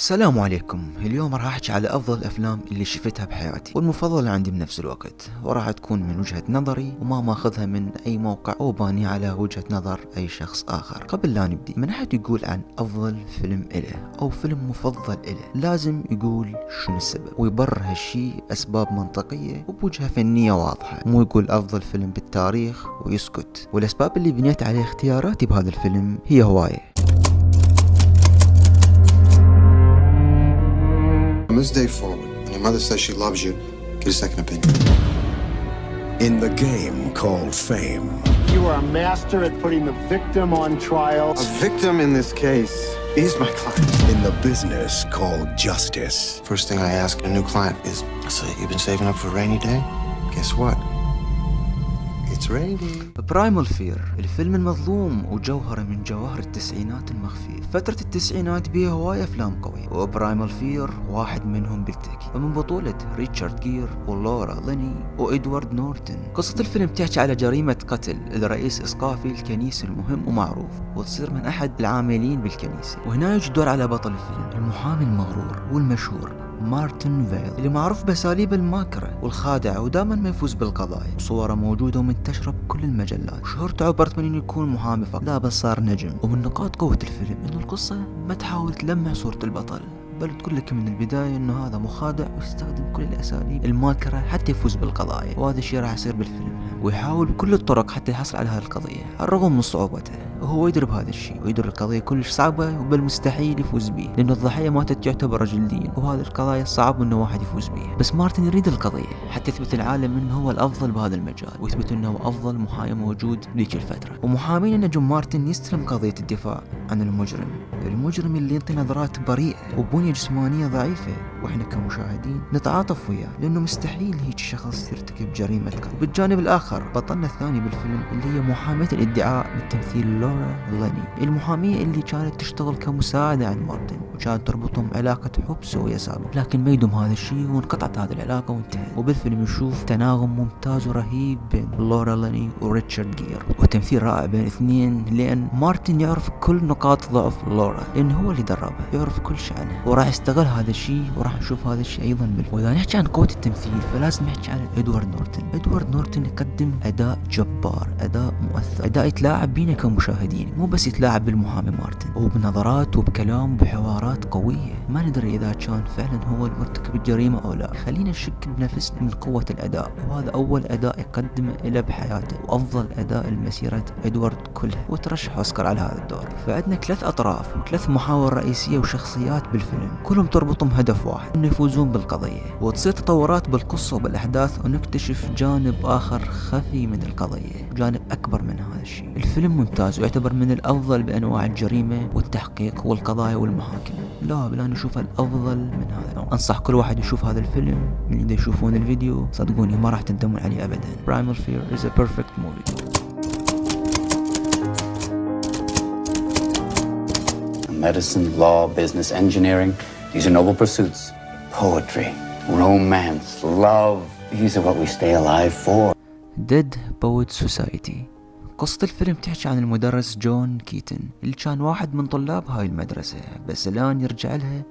السلام عليكم. اليوم راح احكي على افضل الافلام اللي شفتها بحياتي والمفضلة عندي بنفس الوقت، وراح تكون من وجهة نظري وما ماخذها من اي موقع او باني على وجهة نظر اي شخص اخر. قبل لا نبدي، من احد يقول عن افضل فيلم اله او فيلم مفضل اله لازم يقول شنو السبب ويبرر هالشي اسباب منطقية وبوجهة فنية واضحة، مو يقول افضل فيلم بالتاريخ ويسكت. والاسباب اللي بنيت عليه اختياراتي بهذا الفيلم هي هواية. From this day forward, when your mother says she loves you, get a second opinion. In the game called fame. You are a master at putting the victim on trial. A victim in this case is my client. In the business called justice. First thing I ask a new client is, so you've been saving up for a rainy day? Guess what? It's raining. برايمال فير، الفيلم المظلوم وجوهرة من جواهر التسعينات المخفية. فترة التسعينات بيها هواية أفلام قوية، وبرايمال فير واحد منهم بالتأكيد، ومن بطولة ريتشارد جير ولورا ليني وإدوارد نورتون. قصة الفيلم تحكي على جريمة قتل لرئيس إسقافي الكنيسة المهم ومعروف، وتصير من أحد العاملين بالكنيسة. وهنا يجي الدور على بطل الفيلم، المحامي المغرور والمشهور مارتن فيل، اللي معروف بأساليب الماكرة والخادعة ودائما ما يفوز بالقضايا. صوره موجودة ومنتشرة بكل المجلات، وشهرته عبرت من انه يكون محامي فقط، لا بس صار نجم. ومن نقاط قوة الفيلم انه القصة ما تحاول تلمع صورة البطل، بل تقول لك من البداية انه هذا مخادع ويستخدم كل الاساليب الماكرة حتى يفوز بالقضايا، وهذا الشيء راح يصير بالفيلم، ويحاول بكل الطرق حتى يحصل على هذه القضية على الرغم من صعوبتها. وهو يدري بهذا الشيء ويدري القضية كلش صعبة وبالمستحيل يفوز بيه، لأنه الضحية ماتت تعتبر رجل دين، وهذه القضايا صعب انه واحد يفوز بيها. بس مارتن يريد القضية حتى يثبت العالم انه هو الافضل بهذا المجال، ويثبت انه هو افضل محامي موجود بذيك الفترة. ومحامين نجم مارتن يستلم قضية الدفاع عن المجرم اللي ينطي نظرات بريئة وبنية جسمانية ضعيفة، واحنا كمشاهدين نتعاطف وياه لانه مستحيل هيك شخص يرتكب جريمة قتل. وبالجانب الاخر بطلنا الثاني بالفيلم اللي هي محامية الادعاء من تمثيل لورا ليني، المحامية اللي كانت تشتغل كمساعدة عند مارتن، وكانت تربطهم علاقة حب سوية سابقة، لكن ما يدوم هذا الشيء وانقطعت هذه العلاقة وانتهت. وبالفيلم نشوف تناغم ممتاز ورهيب بين لورا ليني وريتشارد جير، وتمثيل رائع بين الاثنين، لان مارتن يعرف كل نقاط ضعف لورا لانه هو اللي دربها، يعرف كل شيء عنها، وراح يستغل هذا الشيء، وراح نشوف هذا الشيء ايضا بالفيلم. واذا نحكي عن قوة التمثيل فلازم نحكي عن ادوارد نورتون يقدم اداء جبار، اداء مؤثر، اداء يتلاعب بينا كمشاهدين، مو بس يتلاعب بالمحامي مارتن، وبنظرات وبكلام وبحوارات قوية ما ندري اذا كان فعلا هو المرتكب الجريمة او لا. خلينا نشك بنفسنا من قوة الاداء، وهذا اول اداء يقدمه له بحياته، وافضل اداء المسيرة ادوارد كلها، وترشح اوسكار على هذا الدور. فعندنا 3 اطراف و3 محاور رئيسية وشخصيات بالفيلم، كلهم تربطهم هدف واحد، انه يفوزون بالقضية، وتصير تطورات بالقصة وبالاحداث، ونكتشف جانب اخر خفي من القضية، جانب اكبر من هذا الشيء. الفيلم ممتاز ويعتبر من الافضل بانواع الجريمة والتحقيق والقضايا والمحاكم، لا بلا نشوف الافضل من هذا النوع. انصح كل واحد يشوف هذا الفيلم، من اذا يشوفون الفيديو صدقوني ما راح تندمون عليه ابدا. Primal Fear is a perfect movie. Medicine, law, business, engineering, these are noble pursuits. Poetry, romance, love, these are what we stay alive for. Dead Poets Society. قصة الفيلم تحكي عن المدرس جون كيتن اللي كان واحد من طلاب هاي المدرسة، بس الآن يرجع لها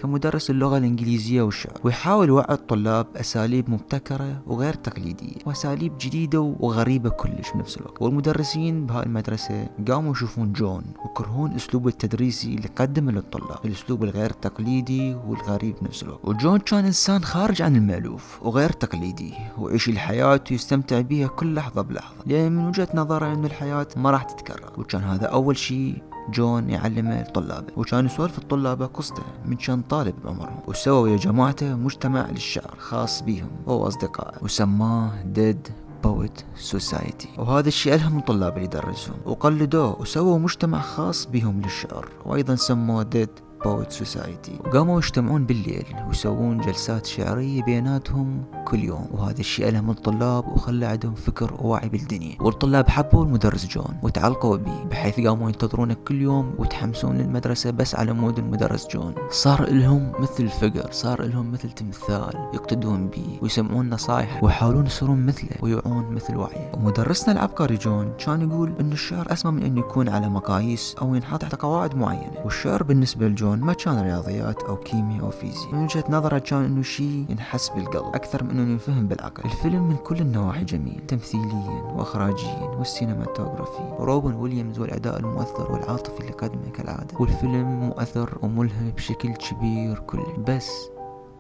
كمدرس اللغة الإنجليزية والشعر، ويحاول يوعي الطلاب أساليب مبتكرة وغير تقليدية، وأساليب جديدة وغريبة كلش بنفس الوقت. والمدرسين بهاي المدرسة قاموا يشوفون جون ويكرهون أسلوبه التدريسي اللي قدمه للطلاب، الأسلوب الغير تقليدي والغريب بنفس الوقت. وجون كان إنسان خارج عن المألوف وغير تقليدي، ويعيش الحياة ويستمتع بها كل لحظة بلحظة، لأن من وجهة نظره انه الحياة ما راح تتكرر. وكان هذا اول شيء جون يعلمه لطلابه، وكان يسولف الطلاب قصته من كان طالب بعمرهم، وسوى ويا جماعته مجتمع للشعر خاص بيهم هو واصدقائه، وسماه Dead Poet Society. وهذا الشيء ألهم الطلاب اللي يدرسهم وقلدوه، وسووا مجتمع خاص بيهم للشعر، وايضا سموه Dead Poet Society. وقاموا يجتمعون بالليل ويسوون جلسات شعرية بيناتهم كل يوم، وهذا الشيء ألهم الطلاب وخلى عندهم فكر ووعي بالدنيا. والطلاب حبوا المدرس جون وتعلقوا به، بحيث قاموا ينتظرونه كل يوم ويتحمسون للمدرسة بس على مود المدرس جون. صار لهم مثل الفقر، صار لهم مثل تمثال يقتدون به ويسمعون نصائح ويحاولون يصيرون مثله ويوعون مثل وعيه. ومدرسنا العبقري جون كان يقول إن الشعر أسمى من أن يكون على مقاييس أو ينحط تحت قواعد معينة، والشعر بالنسبة لجون جون ما كان رياضيات أو كيمياء أو فيزياء، من وجهة نظره كان إنه شيء ينحس بالقلب أكثر من إنه ينفهم بالعقل. الفيلم من كل النواحي جميل تمثيليا وإخراجيا والسينماتوغرافي، وروبن ويليامز والأداء المؤثر والعاطفي اللي قدمه كالعادة، والفيلم مؤثر وملهم بشكل كبير كله، بس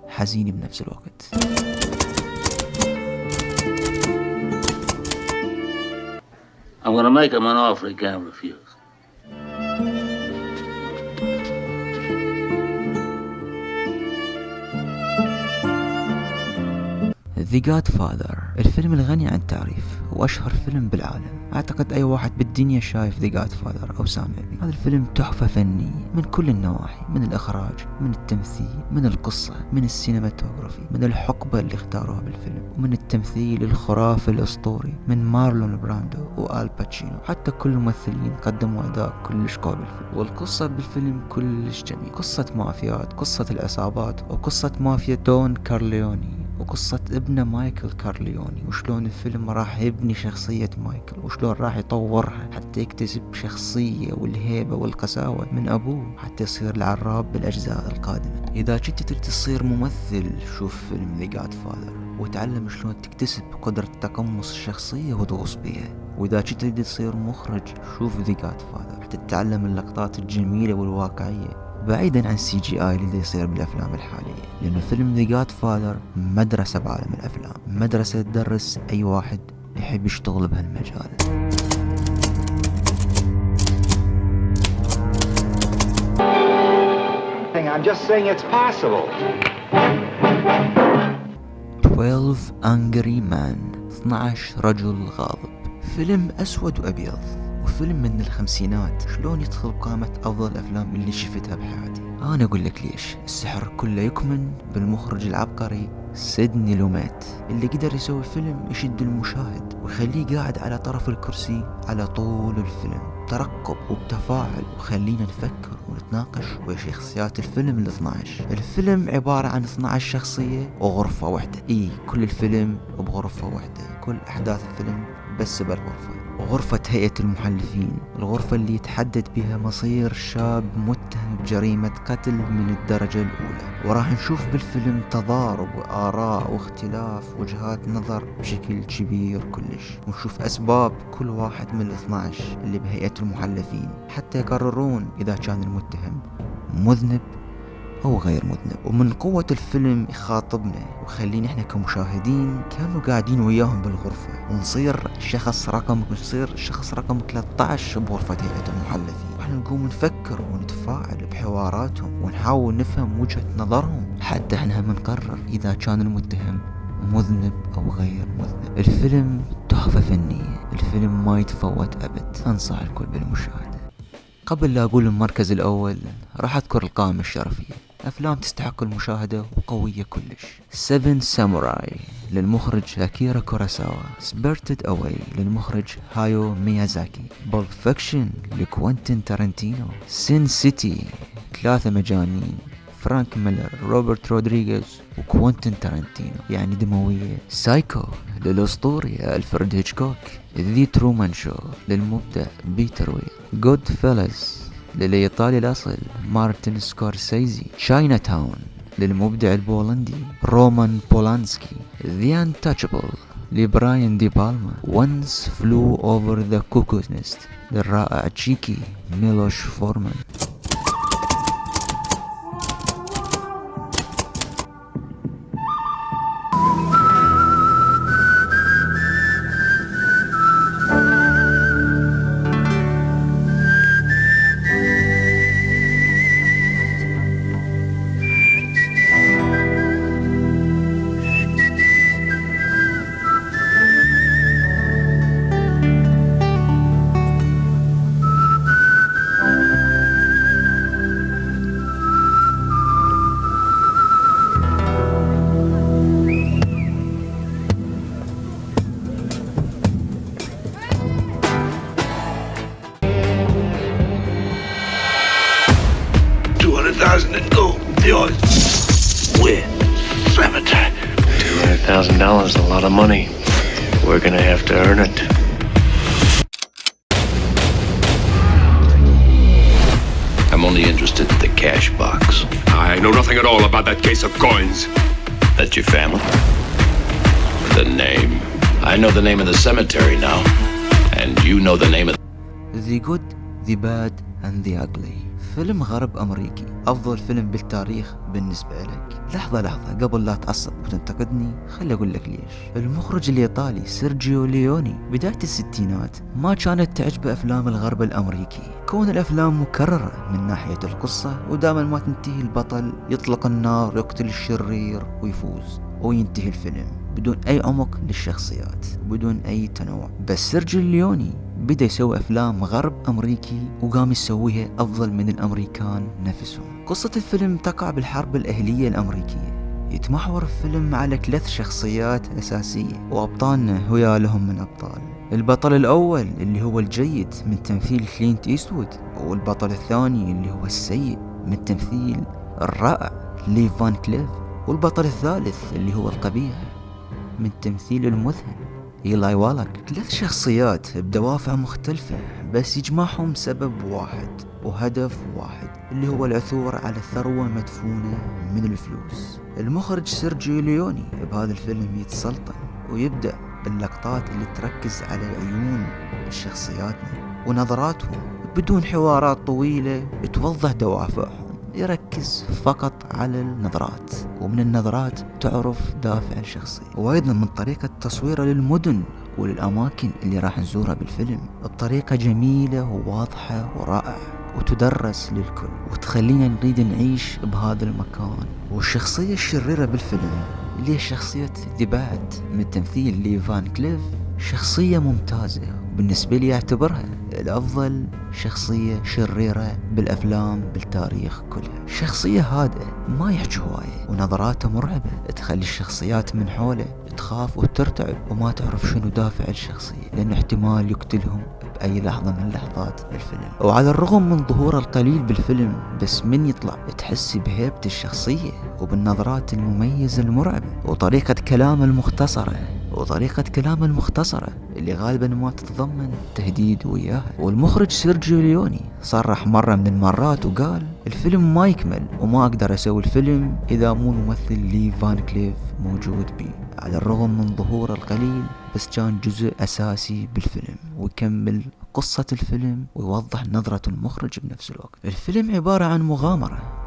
حزين بنفس الوقت. I'm gonna make him an offer he can't refuse. The Godfather، الفيلم الغني عن التعريف وأشهر فيلم بالعالم. أعتقد أي واحد بالدنيا شايف The Godfather أو سامع به. هذا الفيلم تحفة فنية من كل النواحي، من الإخراج، من التمثيل، من القصة، من السينماتوغرافي، من الحقبة اللي اختاروها بالفيلم، ومن التمثيل الخرافي الأسطوري من مارلون براندو وآل باتشينو. حتى كل الممثلين قدموا أداء كلش قوي بالفيلم، والقصة بالفيلم كلش جميل. قصة مافيات، قصة العصابات، وقصة مافيا دون كارليوني، وقصة ابنه مايكل كارليوني، وشلون الفيلم راح يبني شخصية مايكل، وشلون راح يطورها حتى يكتسب شخصية والهيبة والقساوة من أبوه حتى يصير العراب بالأجزاء القادمة. إذا كنت تريد تصير ممثل، شوف فيلم The Godfather وتعلم شلون تكتسب قدرة تقمص الشخصية وتغوص بيها. وإذا كنت تريد تصير مخرج، شوف The Godfather حتى تتعلم اللقطات الجميلة والواقعية بعيدا عن CGI اللي يصير بالأفلام الحالية، لأنه فيلم The Godfather مدرسة بعالم الأفلام، مدرسة تدرس أي واحد يحب يشتغل بهالمجال. I'm just saying it's possible. 12 Angry Men، 12 رجل غاضب. فيلم أسود وأبيض، وفيلم من الخمسينات، شلون يدخل قائمة أفضل الأفلام اللي شفتها بحياتي. أنا أقول لك ليش. السحر كله يكمن بالمخرج العبقري سيدني لوميت، اللي قدر يسوي فيلم يشد المشاهد ويخليه قاعد على طرف الكرسي على طول الفيلم، ترقب وبتفاعل، وخلينا نفكر ونتناقش ويا شخصيات الفيلم ال12. الفيلم عبارة عن 12 شخصية وغرفة واحدة. كل الفيلم بغرفة واحدة، كل أحداث الفيلم بس بالغرفة، وغرفة هيئة المحلفين، الغرفة اللي يتحدد بها مصير شاب متهم بجريمة قتل من الدرجة الأولى. وراح نشوف بالفيلم تضارب وآراء واختلاف وجهات نظر بشكل كبير كلش، ونشوف أسباب كل واحد من 12 اللي بهيئة المحلفين حتى يقررون إذا كان المتهم مذنب أو غير مذنب. ومن قوة الفيلم يخاطبنا وخلينا إحنا كمشاهدين كانوا قاعدين وياهم بالغرفة، ونصير شخص رقم 13 بغرفة هيئة المحلفين، وإحنا نقوم نفكر ونتفاعل بحواراتهم ونحاول نفهم وجهة نظرهم حتى إحنا منقرر إذا كان المتهم مذنب أو غير مذنب. الفيلم تحفة فنية، الفيلم ما يتفوت أبد، أنصح الكل بالمشاهدة. قبل لا أقول المركز الأول راح أذكر القائمة الشرفية، أفلام تستحق المشاهدة وقوية كلش. 7 ساموراي للمخرج أكيرا كوراساوا، سبيرتد أواي للمخرج هايو ميازاكي، بولب فيكشن لكوينتين تارانتينو، سين سيتي 3 مجانين، فرانك ميلر، روبرت رودريغيز وكوينتين تارانتينو يعني دموية، سايكو للأسطوري ألفريد هيتشكوك، ذا ترومان شو للمبدع بيتر ويل، جود فيلز للإيطالي الأصل مارتن سكورسيزي، تشاينا تاون للمبدع البولندي رومان بولانسكي، ذا أنتاتشبل لبراين دي بالما، Once Flew Over the Cuckoo's Nest للرائع تشيكي ميلوش فورمان. $200,000 in gold. Yours. Win. Cemetery. $200,000 is a lot of money. We're gonna have to earn it. I I'm only interested in the cash box. I know nothing at all about that case of coins. That's your family? The name. I know the name of the cemetery now. And you know the name of The Good, The Bad and The Ugly. فيلم غرب أمريكي، أفضل فيلم بالتاريخ بالنسبة لك. لحظة قبل لا تعصب وتنتقدني خلي أقول لك ليش. المخرج الإيطالي سيرجيو ليوني بداية الستينات ما كانت تعجبه أفلام الغرب الأمريكي، كون الأفلام مكررة من ناحية القصة ودائما ما تنتهي البطل يطلق النار يقتل الشرير ويفوز وينتهي الفيلم بدون أي عمق للشخصيات وبدون أي تنوع. بس سيرجيو ليوني بدأ يسوي أفلام غرب أمريكي وقام يسويها أفضل من الأمريكان نفسهم. قصة الفيلم تقع بالحرب الأهلية الأمريكية، يتمحور الفيلم على 3 شخصيات أساسية وأبطالنا هو لهم من أبطال. البطل الأول اللي هو الجيد من تمثيل كلينت إيستوود، والبطل الثاني اللي هو السيء من تمثيل الرائع لي فان كليف، والبطل الثالث اللي هو القبيح من تمثيل المذهل إيلاي والاك. 3 شخصيات بدوافع مختلفة بس يجمعهم سبب واحد وهدف واحد اللي هو العثور على ثروة مدفونة من الفلوس. المخرج سيرجيو ليوني بهذا الفيلم يتسلطن ويبدأ باللقطات اللي تركز على عيون الشخصياتنا ونظراتهم بدون حوارات طويلة توضح دوافعهم، يركز فقط على النظرات، ومن النظرات تعرف دافع الشخصية. وأيضا من طريقة تصويره للمدن وللأماكن اللي راح نزورها بالفيلم بطريقة جميلة وواضحة ورائعة وتدرس للكل وتخلينا نريد نعيش بهذا المكان. والشخصية الشريرة بالفيلم اللي هي شخصية ذا باد من تمثيل لي فان كليف شخصية ممتازة، بالنسبة لي أعتبرها الأفضل شخصية شريرة بالأفلام بالتاريخ كلها. شخصية هادئة ما يحكي هواية ونظراته مرعبة تخلي الشخصيات من حوله تخاف وترتعب وما تعرف شنو دافع الشخصية، لأنه احتمال يقتلهم بأي لحظة من لحظات الفيلم. وعلى الرغم من ظهوره القليل بالفيلم بس من يطلع تحسي بهيبة الشخصية وبالنظرات المميزة المرعبة وطريقة كلامه المختصرة اللي غالبا ما تتضمن تهديد وياها. والمخرج سيرجيو ليوني صرح مرة من المرات وقال الفيلم ما يكمل وما أقدر أسوي الفيلم إذا مو الممثل لي فان كليف موجود بي. على الرغم من ظهوره القليل بس كان جزء أساسي بالفيلم ويكمل قصة الفيلم ويوضح نظرة المخرج بنفس الوقت. الفيلم عبارة عن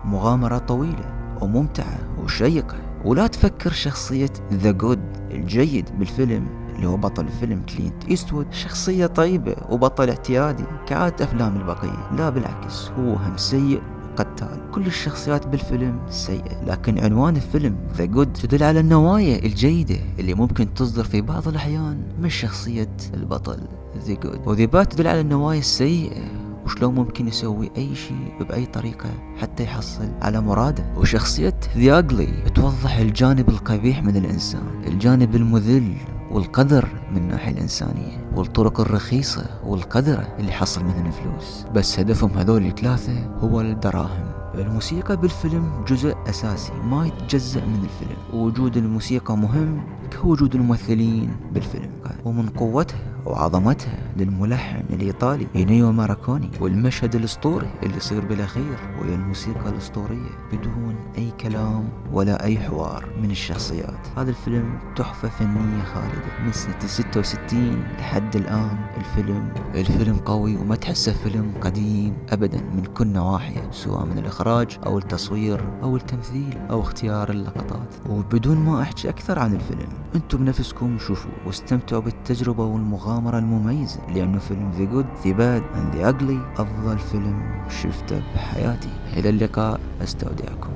مغامرة طويلة وممتعة وشيقة. ولا تفكر شخصية ذا جود الجيد بالفيلم اللي هو بطل الفيلم كلينت إيستوود شخصية طيبة وبطل اعتيادي كعادة أفلام البقية، لا بالعكس هو هم سيء قتال. كل الشخصيات بالفيلم سيئة، لكن عنوان الفيلم ذا جود تدل على النوايا الجيدة اللي ممكن تصدر في بعض الأحيان من شخصية البطل ذا جود، وذا باد تدل على النوايا السيئة وشلون ممكن يسوي أي شيء بأي طريقة حتى يحصل على مراده. وشخصية ذا أغلي توضح الجانب القبيح من الإنسان، الجانب المذل والقدر من الناحية الإنسانية والطرق الرخيصة والقدرة اللي حصل منهم الفلوس، بس هدفهم هذول 3 هو الدراهم. الموسيقى بالفيلم جزء أساسي ما يتجزأ من الفيلم، ووجود الموسيقى مهم كوجود الممثلين بالفيلم. ومن قوتها وعظمتها للملحن الإيطالي إنيو ماراكوني، والمشهد الأسطوري اللي يصير بالأخير وهي الموسيقى الأسطورية بدون أي كلام ولا أي حوار من الشخصيات. هذا الفيلم تحفة فنية خالدة من سنة 66 لحد الآن. الفيلم قوي وما تحسه فيلم قديم أبدا من كل نواحيه، سواء من الإخراج أو التصوير أو التمثيل أو اختيار اللقطات. وبدون ما أحكي أكثر عن الفيلم أنتم بنفسكم شوفوا واستمتعوا بالتجربة والمغامرة المميزة، لأنه فيلم The Good, The Bad and The Ugly أفضل فيلم شفته بحياتي. إلى اللقاء، أستودعكم.